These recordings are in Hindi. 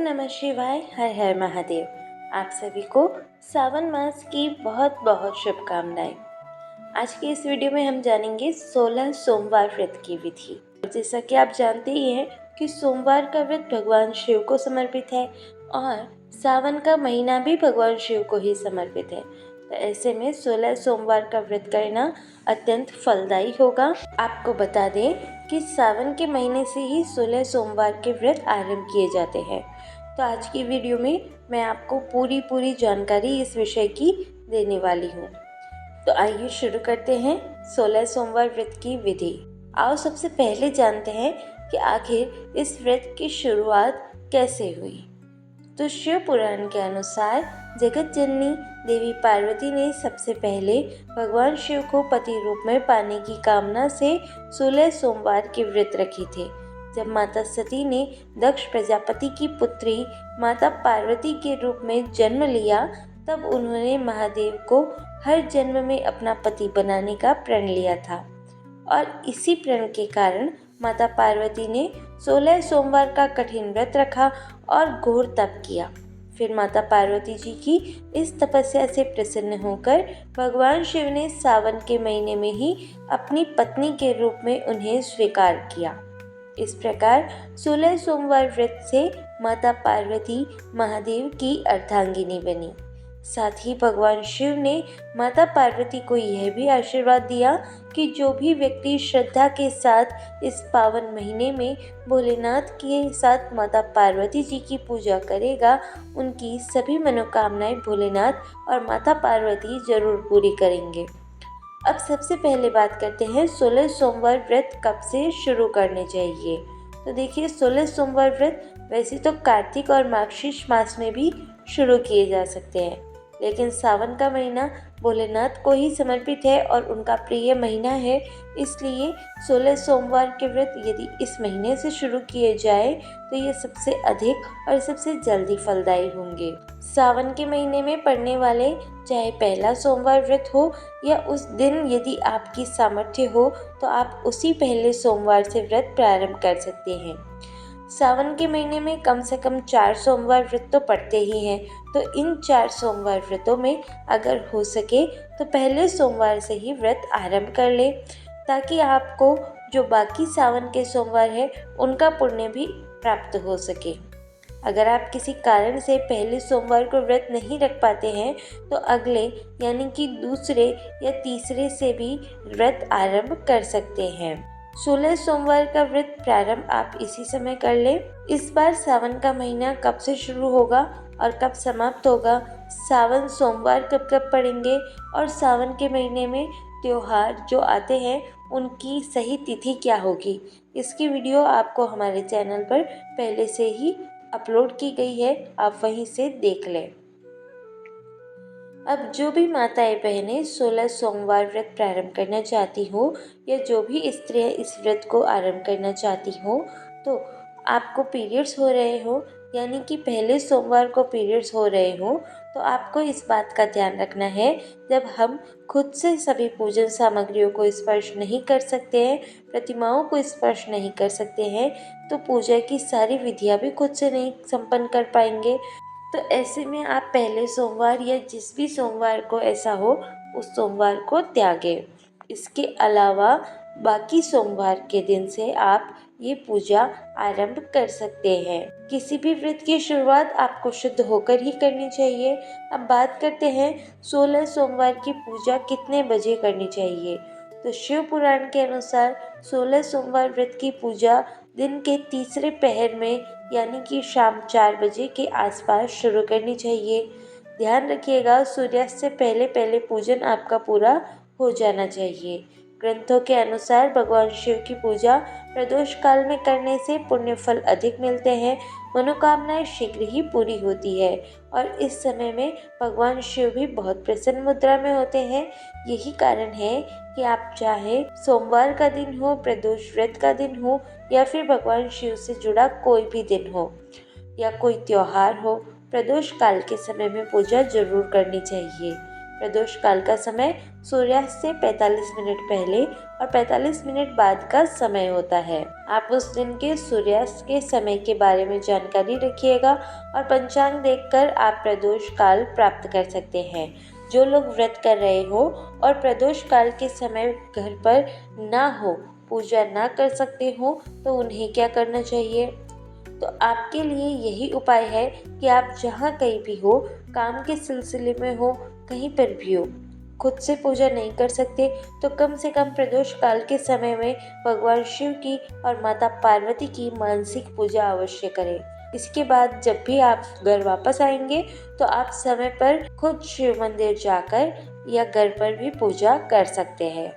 नमः शिवाय। हर हर महादेव। आप सभी को सावन मास की बहुत बहुत शुभकामनाएं। आज के इस वीडियो में हम जानेंगे 16 सोमवार व्रत की विधि। जैसा कि आप जानते ही हैं कि सोमवार का व्रत भगवान शिव को समर्पित है और सावन का महीना भी भगवान शिव को ही समर्पित है। तो ऐसे में 16 सोमवार का व्रत करना अत्यंत फलदायी होगा। आपको बता दें कि सावन के महीने से ही 16 सोमवार के व्रत आरंभ किए जाते हैं। तो आज की वीडियो में मैं आपको पूरी जानकारी इस विषय की देने वाली हूँ। तो आइए शुरू करते हैं 16 सोमवार व्रत की विधि। आओ सबसे पहले जानते हैं कि आखिर इस व्रत की शुरुआत कैसे हुई। तो शिव पुराण के अनुसार जगत जननी देवी पार्वती ने सबसे पहले भगवान शिव को पति रूप में पाने की कामना से 16 सोमवार के व्रत रखे थे। जब माता सती ने दक्ष प्रजापति की पुत्री माता पार्वती के रूप में जन्म लिया, तब उन्होंने महादेव को हर जन्म में अपना पति बनाने का प्रण लिया था और इसी प्रण के कारण माता पार्वती ने 16 सोमवार का कठिन व्रत रखा और घोर तप किया। फिर माता पार्वती जी की इस तपस्या से प्रसन्न होकर भगवान शिव ने सावन के महीने में ही अपनी पत्नी के रूप में उन्हें स्वीकार किया। इस प्रकार 16 सोमवार व्रत से माता पार्वती महादेव की अर्धांगिनी बनी। साथ ही भगवान शिव ने माता पार्वती को यह भी आशीर्वाद दिया कि जो भी व्यक्ति श्रद्धा के साथ इस पावन महीने में भोलेनाथ के साथ माता पार्वती जी की पूजा करेगा, उनकी सभी मनोकामनाएं भोलेनाथ और माता पार्वती जरूर पूरी करेंगे। अब सबसे पहले बात करते हैं 16 सोमवार व्रत कब से शुरू करने चाहिए। तो देखिए, 16 सोमवार व्रत वैसे तो कार्तिक और मार्गशीर्ष मास में भी शुरू किए जा सकते हैं, लेकिन सावन का महीना भोलेनाथ को ही समर्पित है और उनका प्रिय महीना है, इसलिए 16 सोमवार के व्रत यदि इस महीने से शुरू किए जाए तो ये सबसे अधिक और सबसे जल्दी फलदायी होंगे। सावन के महीने में पड़ने वाले चाहे पहला सोमवार व्रत हो या उस दिन यदि आपकी सामर्थ्य हो तो आप उसी पहले सोमवार से व्रत प्रारंभ कर सकते हैं। सावन के महीने में कम से कम 4 सोमवार व्रत तो पड़ते ही हैं, तो इन 4 सोमवार व्रतों में अगर हो सके तो पहले सोमवार से ही व्रत आरंभ कर ले, ताकि आपको जो बाकी सावन के सोमवार है उनका पुण्य भी प्राप्त हो सके। अगर आप किसी कारण से पहले सोमवार को व्रत नहीं रख पाते हैं तो अगले यानी कि दूसरे या तीसरे से भी व्रत आरंभ कर सकते हैं। 16 सोमवार का व्रत प्रारंभ आप इसी समय कर ले। इस बार सावन का महीना कब से शुरू होगा और कब समाप्त होगा, सावन सोमवार कब कब पड़ेंगे और सावन के महीने में त्योहार जो आते हैं उनकी सही तिथि क्या होगी, इसकी वीडियो आपको हमारे चैनल पर पहले से ही अपलोड की गई है, आप वहीं से देख लें। अब जो भी माताएं बहनें 16 सोमवार व्रत प्रारंभ करना चाहती हो या जो भी स्त्रियां इस व्रत को आरंभ करना चाहती हो, तो आपको पीरियड्स हो रहे हो यानी कि पहले सोमवार को पीरियड्स हो रहे हो, तो आपको इस बात का ध्यान रखना है, जब हम खुद से सभी पूजन सामग्रियों को स्पर्श नहीं कर सकते हैं, प्रतिमाओं को स्पर्श नहीं कर सकते हैं, तो पूजा की सारी विधियां भी खुद से नहीं संपन्न कर पाएंगे। तो ऐसे में आप पहले सोमवार या जिस भी सोमवार को ऐसा हो उस सोमवार को त्यागें। इसके अलावा बाकी सोमवार के दिन से आप ये पूजा आरंभ कर सकते हैं। किसी भी व्रत की शुरुआत आपको शुद्ध होकर ही करनी चाहिए। अब बात करते हैं 16 सोमवार की पूजा कितने बजे करनी चाहिए। तो शिव पुराण के अनुसार 16 सोमवार व्रत की पूजा दिन के तीसरे पहर में यानी कि शाम 4 बजे के आसपास शुरू करनी चाहिए। ध्यान रखिएगा, सूर्यास्त से पहले पहले पूजन आपका पूरा हो जाना चाहिए। ग्रंथों के अनुसार भगवान शिव की पूजा प्रदोष काल में करने से पुण्य फल अधिक मिलते हैं, मनोकामनाएं शीघ्र ही पूरी होती है और इस समय में भगवान शिव भी बहुत प्रसन्न मुद्रा में होते हैं। यही कारण है कि आप चाहे सोमवार का दिन हो, प्रदोष व्रत का दिन हो या फिर भगवान शिव से जुड़ा कोई भी दिन हो या कोई त्योहार हो, प्रदोष काल के समय में पूजा जरूर करनी चाहिए। प्रदोष काल का समय सूर्यास्त से 45 मिनट पहले और 45 मिनट बाद का समय होता है। आप उस दिन के सूर्यास्त के समय के बारे में जानकारी रखिएगा और पंचांग देखकर आप प्रदोष काल प्राप्त कर सकते हैं। जो लोग व्रत कर रहे हो और प्रदोष काल के समय घर पर ना हो, पूजा ना कर सकते हो, तो उन्हें क्या करना चाहिए? तो आपके लिए यही उपाय है कि आप जहाँ कहीं भी हो, काम के सिलसिले में हो, कहीं पर भी हो, खुद से पूजा नहीं कर सकते तो कम से कम प्रदोष काल के समय में भगवान शिव की और माता पार्वती की मानसिक पूजा अवश्य करें। इसके बाद जब भी आप घर वापस आएंगे तो आप समय पर खुद शिव मंदिर जाकर या घर पर भी पूजा कर सकते हैं।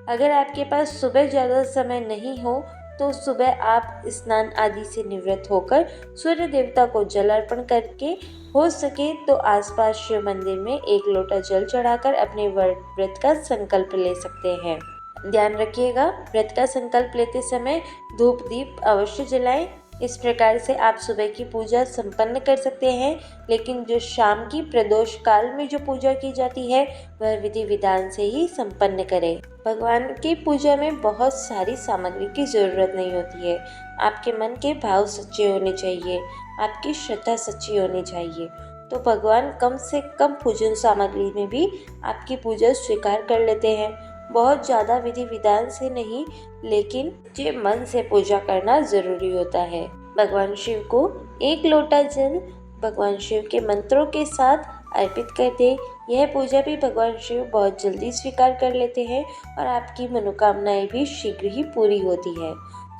अगर आपके पास सुबह ज़्यादा समय नहीं हो तो सुबह आप स्नान आदि से निवृत्त होकर सूर्य देवता को जल अर्पण करके हो सके तो आसपास शिव मंदिर में 1 लोटा जल चढ़ाकर अपने व्रत का संकल्प ले सकते हैं। ध्यान रखिएगा, व्रत का संकल्प लेते समय धूप दीप अवश्य जलाएं। इस प्रकार से आप सुबह की पूजा संपन्न कर सकते हैं, लेकिन जो शाम की प्रदोष काल में जो पूजा की जाती है वह विधि विधान से ही संपन्न करें। भगवान की पूजा में बहुत सारी सामग्री की जरूरत नहीं होती है। आपके मन के भाव सच्चे होने चाहिए, आपकी श्रद्धा सच्ची होनी चाहिए, तो भगवान कम से कम पूजन सामग्री में भी आपकी पूजा स्वीकार कर लेते हैं। बहुत ज़्यादा विधि विधान से नहीं, लेकिन जे मन से पूजा करना जरूरी होता है। भगवान शिव को 1 लोटा जल भगवान शिव के मंत्रों के साथ अर्पित कर दे। यह पूजा भी भगवान शिव बहुत जल्दी स्वीकार कर लेते हैं और आपकी मनोकामनाएं भी शीघ्र ही पूरी होती है।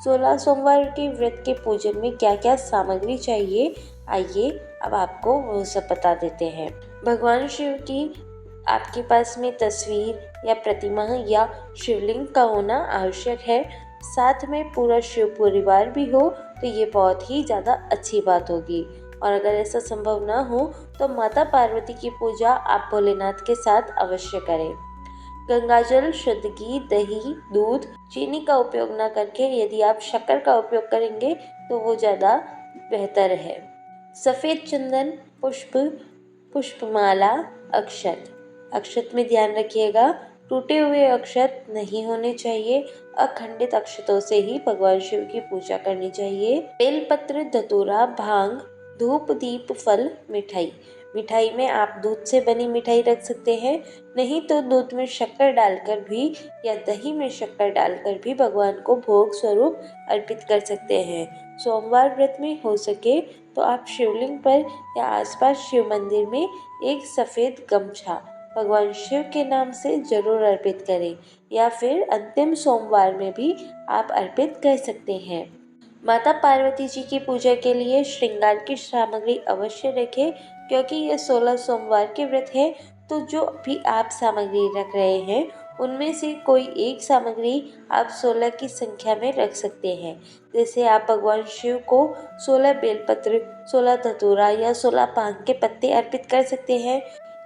16 सोमवार के व्रत के पूजन में क्या क्या सामग्री चाहिए, आइए अब आपको वो सब बता देते हैं। भगवान शिव की आपके पास में तस्वीर या प्रतिमा या शिवलिंग का होना आवश्यक है। साथ में पूरा शिव परिवार भी हो तो ये बहुत ही ज़्यादा अच्छी बात होगी। और अगर ऐसा संभव ना हो तो माता पार्वती की पूजा आप भोलेनाथ के साथ अवश्य करें। गंगाजल, शुद्ध घी, दही, दूध, चीनी का उपयोग न करके यदि आप शक्कर का उपयोग करेंगे तो वो ज़्यादा बेहतर है। सफ़ेद चंदन, पुष्प, पुष्पमाला, अक्षत। अक्षत में ध्यान रखिएगा, टूटे हुए अक्षत नहीं होने चाहिए। अखंडित अक्षतों से ही भगवान शिव की पूजा करनी चाहिए। बेलपत्र, धतूरा, भांग, धूप, दीप, फल, मिठाई। मिठाई में आप दूध से बनी मिठाई रख सकते हैं, नहीं तो दूध में शक्कर डालकर भी या दही में शक्कर डालकर भी भगवान को भोग स्वरूप अर्पित कर सकते हैं। सोमवार व्रत में हो सके तो आप शिवलिंग पर या आसपास शिव मंदिर में एक सफ़ेद गमछा भगवान शिव के नाम से जरूर अर्पित करें, या फिर अंतिम सोमवार में भी आप अर्पित कर सकते हैं। माता पार्वती जी की पूजा के लिए श्रृंगार की सामग्री अवश्य रखें, क्योंकि ये 16 सोमवार के व्रत है। तो जो भी आप सामग्री रख रहे हैं उनमें से कोई एक सामग्री आप 16 की संख्या में रख सकते हैं। जैसे आप भगवान शिव को 16 बेलपत्र, 16 धतूरा या 16 भांग के पत्ते अर्पित कर सकते हैं,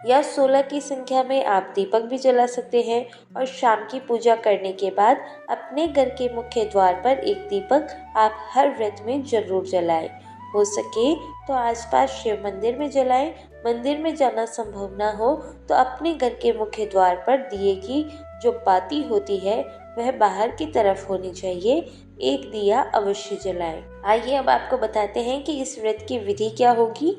या 16 की संख्या में आप दीपक भी जला सकते हैं। और शाम की पूजा करने के बाद अपने घर के मुख्य द्वार पर एक दीपक आप हर व्रत में जरूर जलाएं। हो सके तो आसपास शिव मंदिर में जलाएं। मंदिर में जाना संभव ना हो तो अपने घर के मुख्य द्वार पर दिए की जो बाती होती है वह बाहर की तरफ होनी चाहिए। एक दिया अवश्य जलाएं। आइए अब आपको बताते हैं कि इस व्रत की विधि क्या होगी,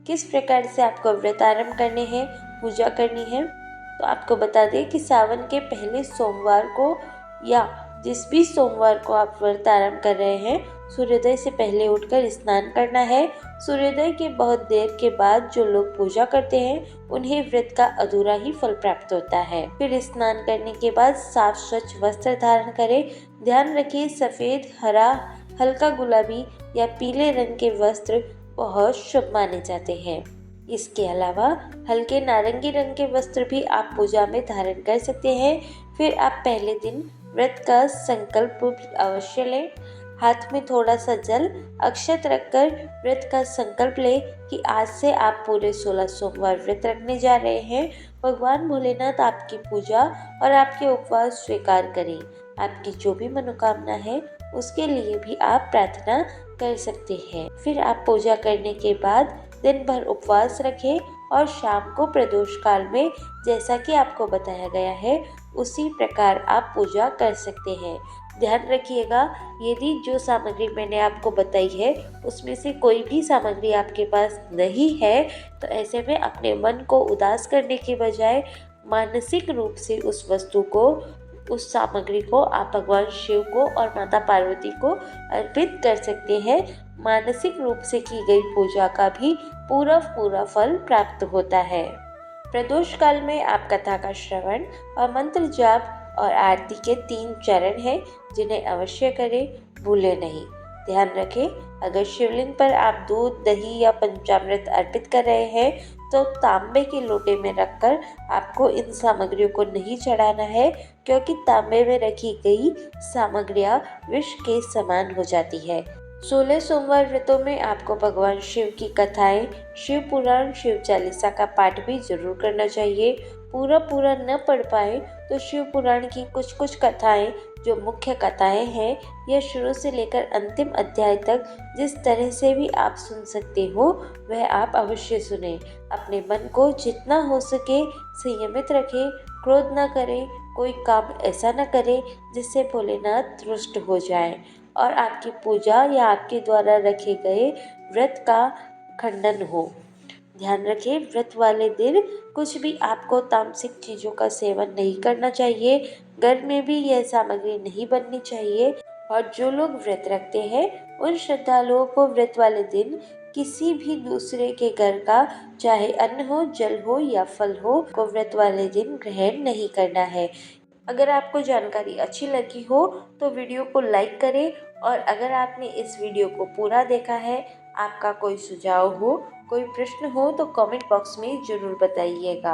किस प्रकार से आपको व्रत आरंभ करने हैं, पूजा करनी है। तो आपको बता दें कि सावन के पहले सोमवार को या जिस भी सोमवार को आप व्रत आरंभ कर रहे हैं, सूर्योदय से पहले उठकर स्नान करना है। सूर्योदय के बहुत देर के बाद जो लोग पूजा करते हैं उन्हें व्रत का अधूरा ही फल प्राप्त होता है। फिर स्नान करने के बाद साफ स्वच्छ वस्त्र धारण करें। ध्यान रखिए, सफ़ेद, हरा, हल्का गुलाबी या पीले रंग के वस्त्र बहुत शुभ माने जाते हैं। इसके अलावा हल्के नारंगी रंग के वस्त्र भी आप पूजा में धारण कर सकते हैं। फिर आप पहले दिन व्रत का संकल्प अवश्य लें। हाथ में थोड़ा सा जल, अक्षत रखकर व्रत का संकल्प लें कि आज से आप पूरे 16 सोमवार व्रत रखने जा रहे हैं। भगवान भोलेनाथ आपकी पूजा और आपके उपवास स्वीकार करें। आपकी जो भी मनोकामना है उसके लिए भी आप प्रार्थना कर सकते हैं। फिर आप पूजा करने के बाद दिन भर उपवास रखें और शाम को प्रदोष काल में जैसा कि आपको बताया गया है उसी प्रकार आप पूजा कर सकते हैं। ध्यान रखिएगा, यदि जो सामग्री मैंने आपको बताई है उसमें से कोई भी सामग्री आपके पास नहीं है तो ऐसे में अपने मन को उदास करने के बजाय मानसिक रूप से उस वस्तु को, उस सामग्री को आप भगवान शिव को और माता पार्वती को अर्पित कर सकते हैं। मानसिक रूप से की गई पूजा का भी पूरा फल प्राप्त होता है। प्रदोष काल में आप कथा का श्रवण और मंत्र जाप और आरती के 3 चरण हैं जिन्हें अवश्य करें, भूले नहीं। ध्यान रखें, अगर शिवलिंग पर आप दूध, दही या पंचामृत अर्पित कर रहे हैं तो तांबे के लोटे में रखकर आपको इन सामग्रियों को नहीं चढ़ाना है, क्योंकि तांबे में रखी गई सामग्रियां विष के समान हो जाती है। 16 सोमवार व्रतों में आपको भगवान शिव की कथाएं, शिव पुराण, शिव चालीसा का पाठ भी जरूर करना चाहिए। पूरा न पढ़ पाए तो शिव पुराण की कुछ कथाएं, जो मुख्य कथाएं हैं, यह शुरू से लेकर अंतिम अध्याय तक जिस तरह से भी आप सुन सकते हो वह आप अवश्य सुने। अपने मन को जितना हो सके संयमित रखें, क्रोध न करें, कोई काम ऐसा न करें जिससे भोलेनाथ रुष्ट हो जाए और आपकी पूजा या आपके द्वारा रखे गए व्रत का खंडन हो। ध्यान रखें, व्रत वाले दिन कुछ भी आपको तामसिक चीज़ों का सेवन नहीं करना चाहिए, घर में भी यह सामग्री नहीं बननी चाहिए। और जो लोग व्रत रखते हैं उन श्रद्धालुओं को व्रत वाले दिन किसी भी दूसरे के घर का चाहे अन्न हो, जल हो या फल हो, को व्रत वाले दिन ग्रहण नहीं करना है। अगर आपको जानकारी अच्छी लगी हो तो वीडियो को लाइक करें, और अगर आपने इस वीडियो को पूरा देखा है, आपका कोई सुझाव हो, कोई प्रश्न हो तो कमेंट बॉक्स में ज़रूर बताइएगा।